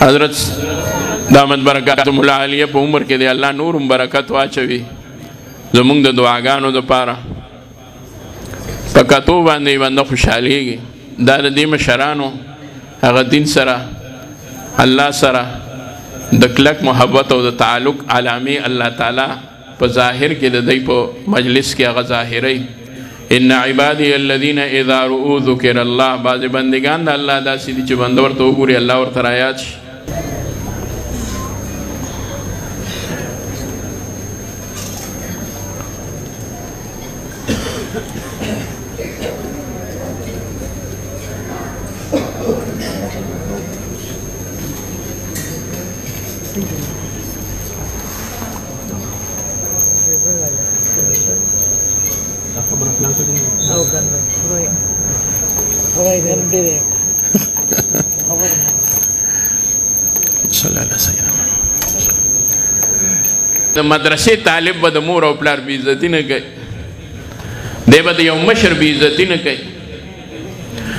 حضرت دامت برکات مولا علیه په عمر کې دی الله نورم برکت واچوي زمونږ د دعاګانو دپاره په کتو باندې بنده خوشحالیږي دا د دې مشرانو هغه دین سره الله سره د کلک محبت او د تعلق علامې الله تعالی په ظاهر کې د دوی په مجلس کې هغه ظاهري ان عبادی الذین اذا رؤوا ذکر الله بعضې بندگان د الله داسې دي چې بنده ورته وګوري الله ورته رایاد شي د مدرسې طالب به د مور او پلار بې عزتي نه کوي دی به د یو مشر بې عزتي نه کوي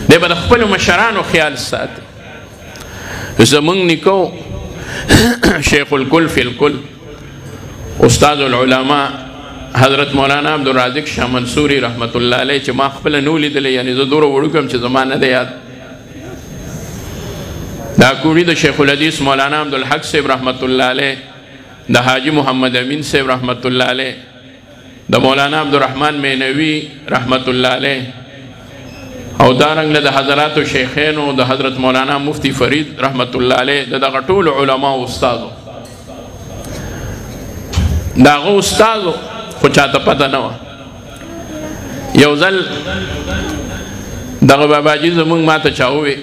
دی به د خپلو مشرانو خیال ساتي زمونږ نیکو شیخ الکل فی الکل استاد العلماء حضرت مولانا عبدالرازق شاه منصوري رحمت الله علیه چې ما خپله نه ولیدلی یعنې زه دومره وړوکم چې زما نه دی یاد دا کوړي د شیخ الحدیث مولانا عبدالحق صاحب رحمت الله علیه د حاجی محمد امین صاحب رحمت الله علیه د مولانا عبدالرحمن مینوي رحمت الله علیه او دارنګ د حضرات شیخینو د حضرت مولانا مفتی فرید رحمت الله علیه دغه ټول علما او استادو دغه استادو خو چاته پته نه وه یو ځل دغه باباجي زمونږ ماته چا ووې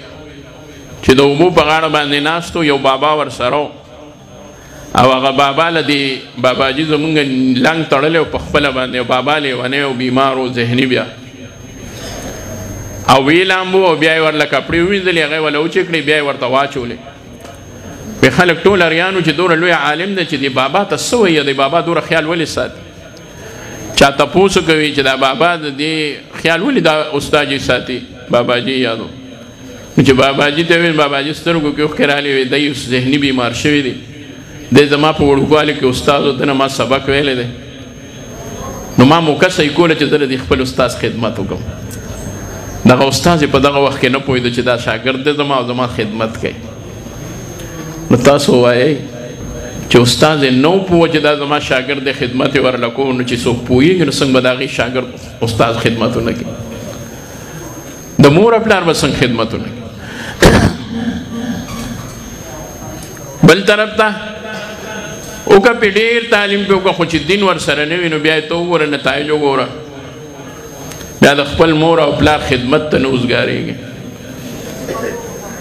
چې د اوبو په غاړه باندې ناست یو بابا ورسره او هغه بابا له دې باباجي زمونږ لنګ تړلی او په خپله باندې بابا لیونی او بیمار و ذهني بیا او وی لامبو او بیا یې ورله کپړې ووینځلې هغه یې ورله وچې کړې بیا یې ورته واچولې وی خلک ټول اریانو چې دومره لوی عالم دی چې دې بابا ته څه وایي دې بابا دومره خیال ولې ساتي چا تپوس کوي چې دا بابا د دې خیال ولې دا استاد یې ساتي باباجي یادو چې باباجي ته ویل باباجي سترګو کې اوښکې راغلې وی دی اوس ذهني بیمار شوی دی دی زما په وړوکوالي کې استاد و دنه ما سبق ویلی دی نو ما موکسه یې کوله چې زه د دې خپل استاد خدمت وکړم دغه استاد یې په دغه وخت کې نه پوهېده چې دا شاګرد دی زما او زما خدمت کوي نو تاسو ووایئ چې استاد یې نه پوه چې دا زما شاګرد دی خدمت یې ورله کوو نو چې څوک پوهېږي نو څنګه به د هغې شاګرد استاد خدمتونه کوي د مور پلار به څنګه خدمتونه کوي بل طرف ته وکه پې ډېر تعلیم پې وکړه خو چې دین ورسره نه وي نو بیا یې ته وګوره نتایج وګوره بیا د خپل مور او پلار خدمت ته نه اوزګارېږي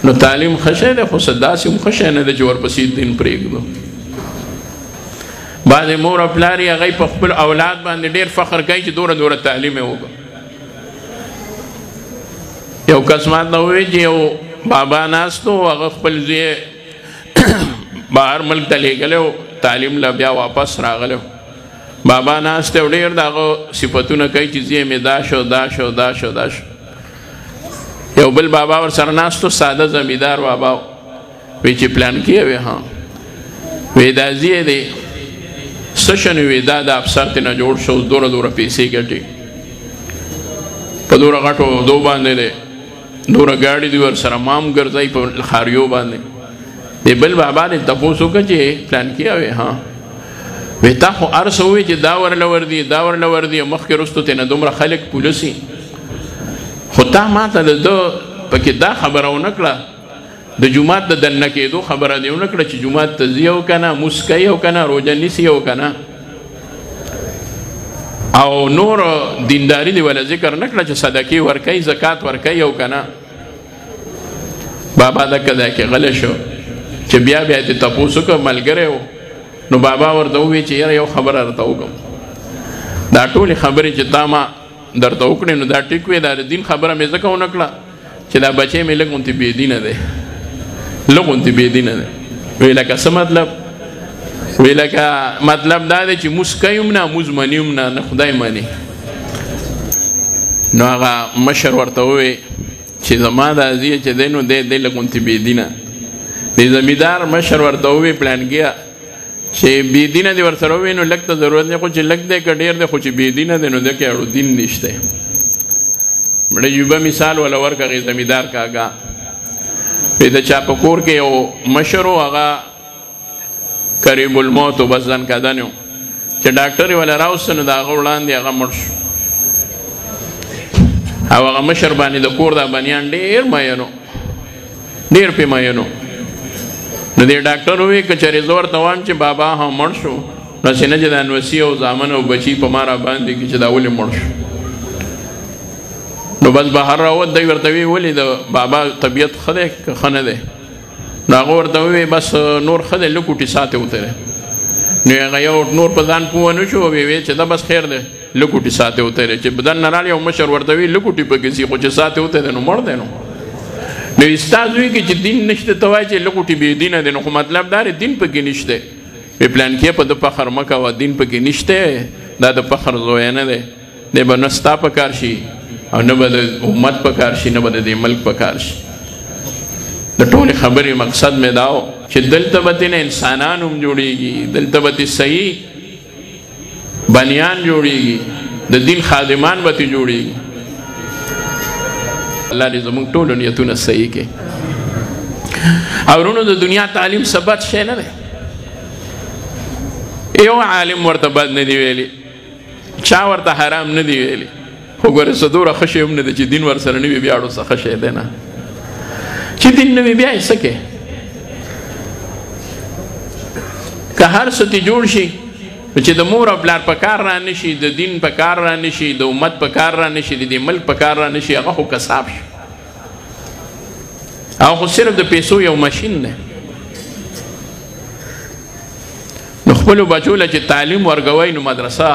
نو تعلیم ښه شی دی خو څه داسې هم ښه شی نه دی چې ورپسې دین پرېږدو بعضې مور او پلار یې هغوی په خپل اولاد باندې ډېر فخر کوي چې دومره تعلیم یې وکړه یو کس ماته ووایي چې یو بابا ناست و هغه خپل زوی بهر ملک ته لېږلی و تعلیم له بیا واپس راغلی بابا ناست دی او ډېر د هغه صفتونه کوي چې زوی مې دا شو دا شو دا شو دا شو یو بل بابا ورسره ناست و ساده زمیندار بابا وی چې پلانکي یې وی ها وی دا زوی دی څه شنو وی دا د افسر ترې نه جوړ شو دومره پیسې ګټي په دومره غټو دو باندې دی دومره ګاډي دي ورسره مام ګرځوي په خاریو باندې دی بل بابا دې تپوس وکړه چې پلانکي یې وی ها وی تا خو هر څه ووایي چې دا ورله وردي دا ورله وردي مخکې وروستو ترې نه دومره خلک پولسي خو تا ما ته د ده پکې دا خبره ونه کړه د جومات د دننه کېدو خبره دې ونه کړه چې جومات ته ځي او که نه مونځ کوي او که نه روژه نیسي او که نه او نور دینداري دې وله ذکر نه کړه چې صدقې ورکوي زکات ورکوي او که نه بابا دکه ځای کې غلی شو چې بیا دې تپوس وکړه ملګری و نو بابا ورته ووایي چې یاره یو خبره درته وکړم دا ټولې خبرې چې تا ما درته وکړې نو دا ټیک وی دا د دین خبره مې ځکه ونه کړه چې دا بچی مې لږ غوندې بېدینه دی لږ غوندې بېدینه دی وی لکه څه مطلب وی لکه مطلب دا دی چې مونځ کوي هم نه مونځ مني هم نه خدای مني نو هغه مشر ورته ووی چې زما دا زوی چې دی نو دی لږ غوندې بېدینه د زمیندار مشر ورته ووی پلانګیا چې بې دینه دې ورسره ووي نو لږ ته ضرورت دی خو چې لږ دی که ډېر دی خو چې بې دینه دی نو ده کې اړو دین نشته مړه یوبه مثال ولا ورکه هغې زمیندار کاګه د چا په کور کې یو مشر و هغه قریب الموت و بس ځان کدن و چې ډاکټر یې ولا راوسته نو د هغه وړاندې هغه مړ شو او هغه مشر باندې د کور دا بنیان ډېر مین و ډېر پې مین و نو دې ډاکټر ووی که چېرې زه ورته وایم چې بابا هم مړ شو نو چې نه چې دا نوسي او زامن او بچي په ما راباندې کړي چې دا ولې مړ شو نو بس بهر راووت دی ورته وی ولې د بابا طبیعت ښه دی که ښه نه دی نو هغه ورته ووی بس نور ښه دی لږ کوټې ساتې وتلی نو هغه یو نور په ځان پوه نه شو ویې وی چې دا بس خیر دی لږ کوټې ساتې وتلی چې بدن نه رالی یو مشر ورته وی لږ کوټې پکې سي خو چې ساتې وتی دی نو مړ دی نو استاد وی کې چې دین نشته ته وایي چې لږ کوټې بې دینه دی نو خو مطلب دا دی دین پکې نشته وی پلان کې په د فخر مه کوه دین پکې نشته دا د فخر زوی نه دی دی به نه ستا په کار شي او نه به د امت په کار شي نه به د دې ملک په کار شي د ټولې خبرې مقصد مې دا و چې دلته به تېنه انسانان هم جوړېږي دلته به تې صحیح بنیان جوړېږي د دین خادمان به تې جوړېږي الله دې زموږ ټولو نیتونه صحیح کړي او ورونو د دنیا تعلیم څه بد شی نه دی یو عالم ورته بد نه دی ویلي چا ورته حرام نه دی ویلي خو ګوره څه دومره ښه شی هم نه دی چې دین ورسره نه وي بیا اړو څه ښه شی دی نه چې دین نه وي بیا یې څه کې که هر څه تې جوړ شي چې د مور او پلار په کار را نشي د دین په کار را نشي د امت په کار را نشي د دې ملک په کار را نشي هغه خو کساب شي او خو صرف د پیسو یو ماشین دی نو خپلو بچو له چې تعلیم ورکوئ نو مدرسه